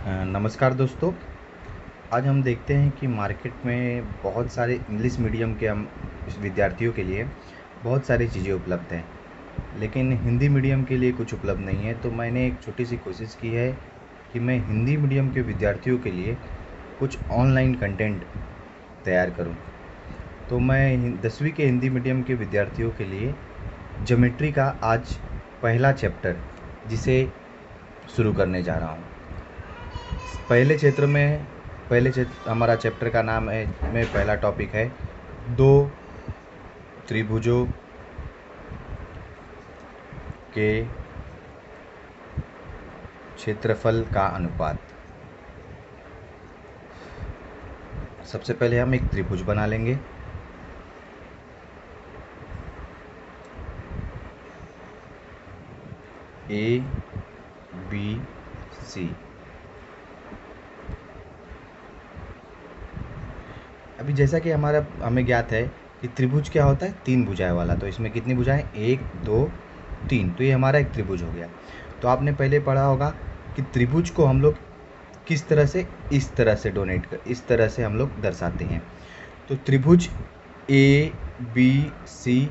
नमस्कार दोस्तों। आज हम देखते हैं कि मार्केट में बहुत सारे इंग्लिश मीडियम के हम विद्यार्थियों के लिए बहुत सारी चीज़ें उपलब्ध हैं, लेकिन हिंदी मीडियम के लिए कुछ उपलब्ध नहीं है। तो मैंने एक छोटी सी कोशिश की है कि मैं हिंदी मीडियम के विद्यार्थियों के लिए कुछ ऑनलाइन कंटेंट तैयार करूं। तो मैं 10वीं के हिंदी मीडियम के विद्यार्थियों के लिए ज्योमेट्री का आज पहला चैप्टर जिसे शुरू करने जा रहा हूं। पहले क्षेत्र हमारा चैप्टर का नाम है, में पहला टॉपिक है दो त्रिभुजों के क्षेत्रफल का अनुपात। सबसे पहले हम एक त्रिभुज बना लेंगे। A B C. अभी जैसा कि हमें ज्ञात है कि त्रिभुज क्या होता है, तीन भुजाएं वाला। तो इसमें कितनी भुजाएं, एक दो तीन। तो ये हमारा एक त्रिभुज हो गया। तो आपने पहले पढ़ा होगा कि त्रिभुज को हम लोग किस तरह से, इस तरह से हम लोग दर्शाते हैं। तो त्रिभुज ए बी सी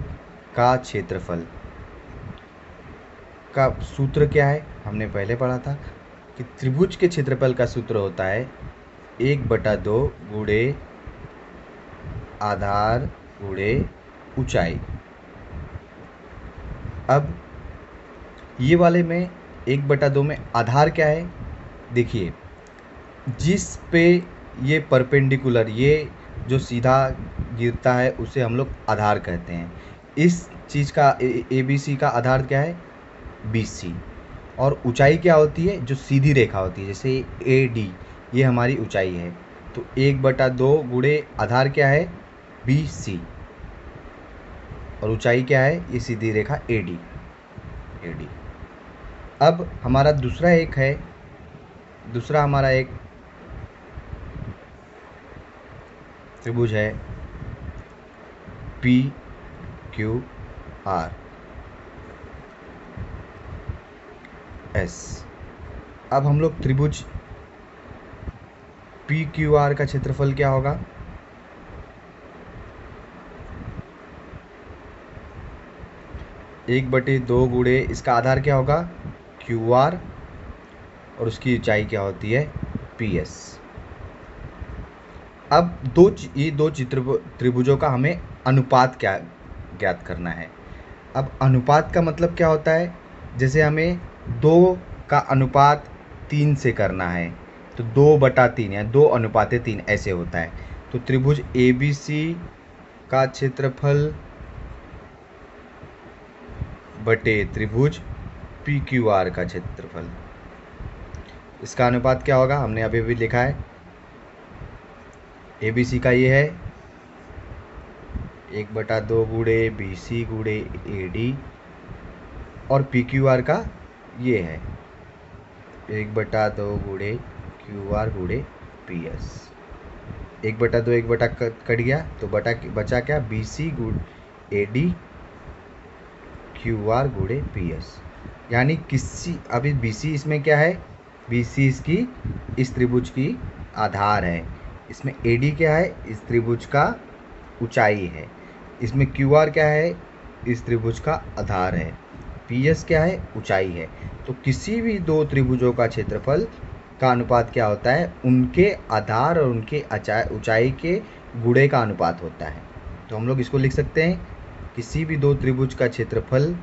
का क्षेत्रफल का सूत्र क्या है, हमने पहले पढ़ा था कि त्रिभुज के क्षेत्रफल का सूत्र होता है 1/2 गुणे आधार गुणे ऊंचाई। अब ये वाले में 1/2 में आधार क्या है, देखिए जिस पे ये परपेंडिकुलर, ये जो सीधा गिरता है उसे हम लोग आधार कहते हैं। इस चीज़ का ए बी सी का आधार क्या है, बी सी। और ऊंचाई क्या होती है, जो सीधी रेखा होती है, जैसे ए डी, ये हमारी ऊंचाई है। तो 1/2 गुणे आधार क्या है, बी सी, और ऊंचाई क्या है, ये सीधी रेखा ए डी। अब हमारा दूसरा हमारा एक त्रिभुज है पी क्यू आर एस। अब हम लोग त्रिभुज पी क्यू आर का क्षेत्रफल क्या होगा, 1/2 गुणे इसका आधार क्या होगा, क्यू आर, और उसकी ऊंचाई क्या होती है, पी एस। अब ये दो त्रिभुजों का हमें अनुपात क्या ज्ञात करना है। अब अनुपात का मतलब क्या होता है, जैसे हमें 2 का अनुपात 3 से करना है, तो 2/3 या 2:3 ऐसे होता है। तो त्रिभुज ए बी सी का क्षेत्रफल बटे त्रिभुज पी क्यू आर का क्षेत्रफल, इसका अनुपात क्या होगा, हमने अभी भी लिखा है। ए बी सी का ये है 1/2 गुणे बी सी गुणे ए डी, और पी क्यू आर का ये है 1/2 गुणे क्यू आर गुणे पी एस। 1/2 कट गया, तो बचा क्या, बी सी गुणे ए डी क्यू आर गुणे पी एस। यानी अभी बी सी इसमें क्या है, बी सी इस त्रिभुज की आधार है। इसमें ए डी क्या है, इस त्रिभुज का ऊंचाई है। इसमें क्यू आर क्या है, इस त्रिभुज का आधार है। पी एस क्या है, ऊंचाई है। तो किसी भी दो त्रिभुजों का क्षेत्रफल का अनुपात क्या होता है, उनके आधार और उनके ऊंचाई के गुणे का अनुपात होता है। तो हम लोग इसको लिख सकते हैं, किसी भी दो त्रिभुज का क्षेत्रफल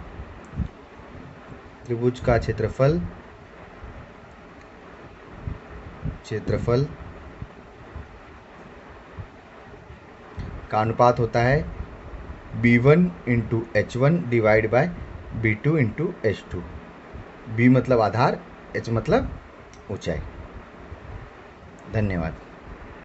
का अनुपात होता है B1 × H1 divide by B2 × H2। B मतलब आधार, H मतलब ऊंचाई। धन्यवाद।